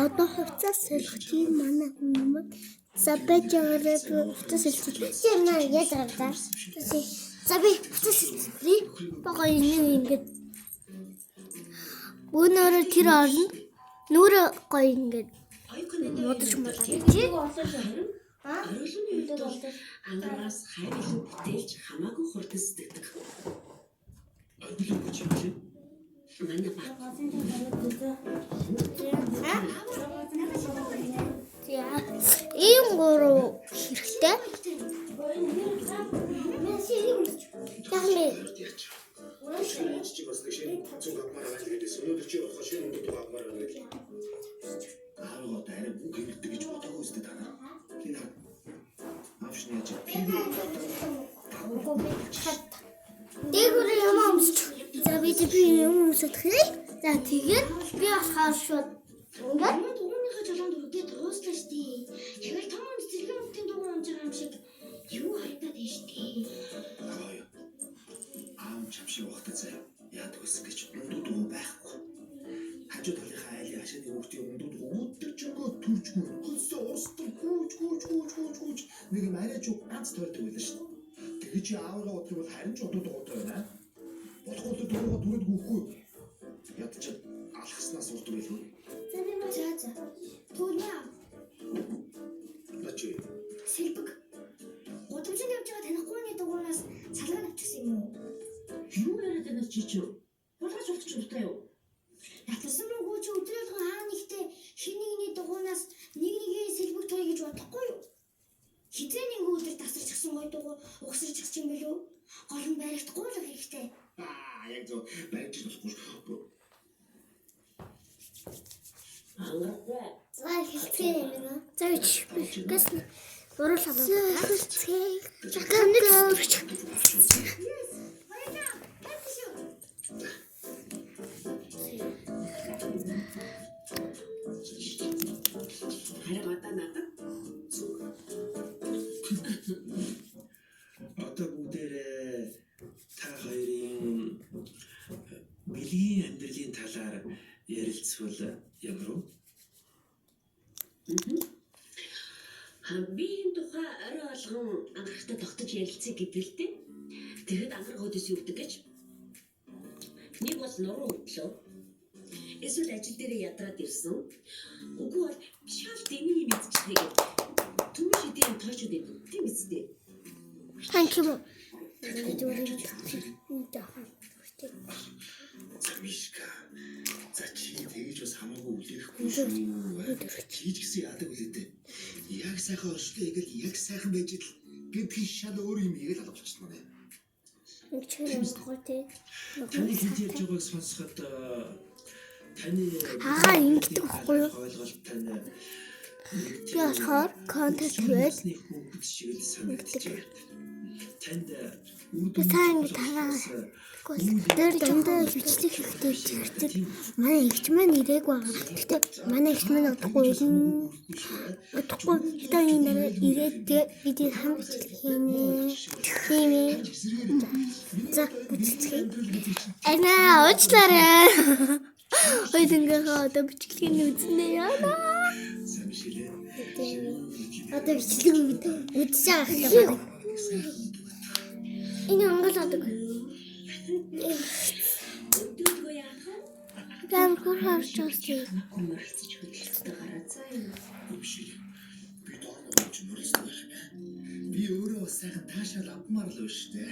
одоо хувцас солихтын манай хүмүүс сабэж байгаа хувцас солих. Чи наа яаж авдаа? За би хувцас солих. Бага ингээд өнөөрөө тэр орно. Нүрэ гоё ингээд модож модаад чи. Оролцооны үед бол ангараас хайр илүү бүтээлж хамаагүй хурдан сэтгэдэг. Ойлголоо гэж юм чи. Манай баг. Ийм гурав хэрэгтэй. Чи бас нэг шиг цуг авмаар байгаа гэдэг. Өнөөдөр чи явах шиг өнөөдөр авмаар байгаа гэдэг. Ааргаа дараа бүх хэрэгтэй гэж бодоагүй үстэй танаа. Хин авшны чи пиви. Дээгүүр юм амсч. За би юм өмсөх хий. За тэгээд би болохоор шууд ингээд Түрүүнийхээ жолоонд үргээд ууслаа штий. Тэгвэл том зэрэг өмтийн дугуй унж байгаа юм шиг юу харагдаад байна штий. Аав чамшиг ухтаа заяа. Яад хүсэх гэж ундууд уу байхгүй. Хажуу талынхаа айлын хашааны хүүхдийн ундууд өдөржингөө төржгүй. Хөлсөө устдаг гүүж. Нэг юм арайч ганц тойрдог байлаа шүү. Тэгээ чи аавгаа удах бол харин ч удууд удаа байна. Болохгүй л дөрөөгөө дүрээд гүхгүй. Яд чи алхаснаас урд байлгүй. За би маа за. Түүний Начи. сэлбэг. Гудамжинд явж байгаа танихгүйний дугуйнаас салгаа авчихсан юм уу? Юу яриад байна чи чи? Болгож болчих юм таа юу? Ятсан мөнгөө чи өдрөөлгөн хаа нэгтээ хин нэгний дугуйнаас нэгээ сэлбэг той гэж бодохгүй юу? Хизээ нэг өдөр тасарчихсан гой дугуй угсарчихсан юм болов уу? Гол нь баригдахгүй л хэрэгтэй. Яг зөв байжчихгүй. Ангаа. за хэлцгээ юм байна. За чи гас дуруулах юм. Хэлцгээ. Харин одоо надад Одоо бүгдээрээ та хоёрын бэлгийн амьдралын талаар ярилцвал ямар вэ? би энэ тухай орой болгон ангарахтай тогтож ярилцъя гэдэг л дээ. Тэгэхэд ангарах хөдөөс юу гэдэг гэж? Нэг бол нуруу өглөө. Эсвэл ажил дээрээ ядраад ирсэн. Үгүй бол шал дэний юм эзчтэй гэдэг. Түмэн шидийн тоочод идэв. Тийм үстэй. Thank you. Замишка. За чи тэгж бас хамаагүй үлээхгүй шүү. Чи ч гэсэн яадаг үлээдээ. Яг сайхан оршилоо игээл яг сайхан байж л гэдгийг шал өөр юм хийгээл алга болчихсон байна. Таны хийж ярьж байгааг сонсоход таны ингэдэг байхгүй юу? ойлголт тань Би болохоор контент хийгээд хүүхэд шиг л санагдчих байна. Танд сайн тараа. Тэр дандаа хвчлэх хэрэгтэй чигэрдэг. Манай ихч маань ирээг байгаа. Гэхдээ манай ихч маань удахгүй хэдэн дараа ирээд бид хамт хийнэ. Тийм. За үцтгэе. Анаа уучлаарай. Ой дэнгээ одоо бичлэгийн үзнэ яана. Одоо бичлэг үдчихэж байгаа. Энэ ангалаадаг. Өдөргөө яах вэ? Гам харж байгаа. Мөрөлцөж хөдөлгөөтэй гараа цаа юм. би доорч нүрсэн байна. Би өөрөө бас сайхан таашаал авмаар л байна шүү дээ.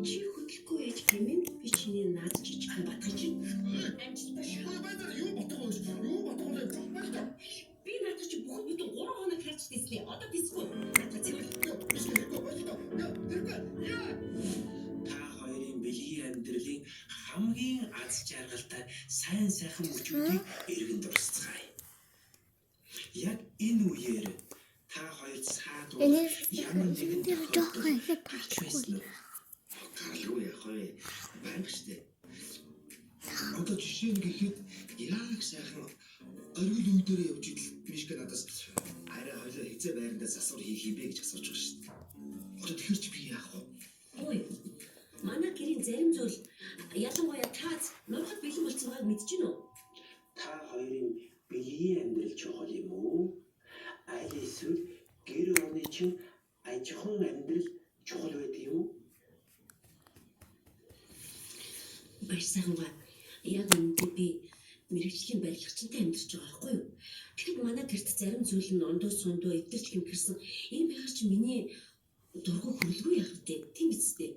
Чи хөдөлгөө яж гэмэн би чиний наад жижигхан батгаж чинь. Амжилт башаа. Юу ботгоо вэ? Би надад чи бүх бүтэн 3 хоног харж дийслээ. Одоо дисгүй. Надад зөвлөв. Та хоёрын бэлгийн амьдралын хамгийн аз жаргалтай сайн сайхан мөчүүдийг эргэн дурсацгаая. Яг энэ үеэр та хоёр саад ямар нэгэн жоохон их таарч Карл яах вэ? Банк штэ. Одоо жишээ нь гэхэд яг сайхан оргил үе дээр явж идэл Мишка надаас арай хойлоо хизээ байрандаа засвар хийх юм бэ гэж асууж байгаа штэ. Одоо тэр чи би яах вэ? Ой. Манай гэрийн зарим зүйл ялангуяа таац нурхад бэлэн болсон байгааг мэдэж гинөө. биеийн амьдрал чухал юм уу? Аль эсвэл гэр орны чинь аж ахуйн амьдрал чухал байдаг юм уу? Баяр сайхангаа яг үнэндээ би мэрэгжлийн барилгачтай амьдарч байгаа байхгүй юу? Тэгэхэд манай гэрт зарим зүйл нь ондоо сундуу эвдэрч гэмхэрсэн. Ийм байхаар чи миний дургу хөрөлгүй яах вэ? Тийм биз дээ.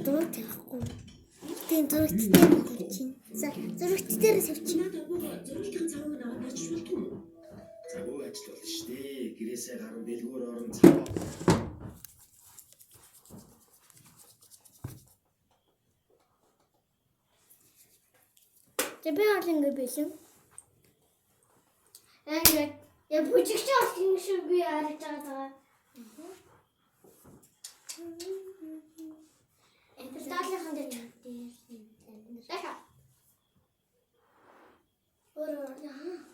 Дураг тавихгүй. Тийм дурагт дээр тавьчих. За дурагт дээр тавьчих. Надад зөвлөлтийн цагааг нь аваад очиж болтгүй юу? Цагуу ажил болно шүү дээ. Гэрээсээ гарan дэлгүүр орон цагаа. За би бол ингэ бэлэн. Ингээд я бүжигч болсон шиг би харж байгаа. Энэ таалахын дээр тийм. Дахиад. Яа.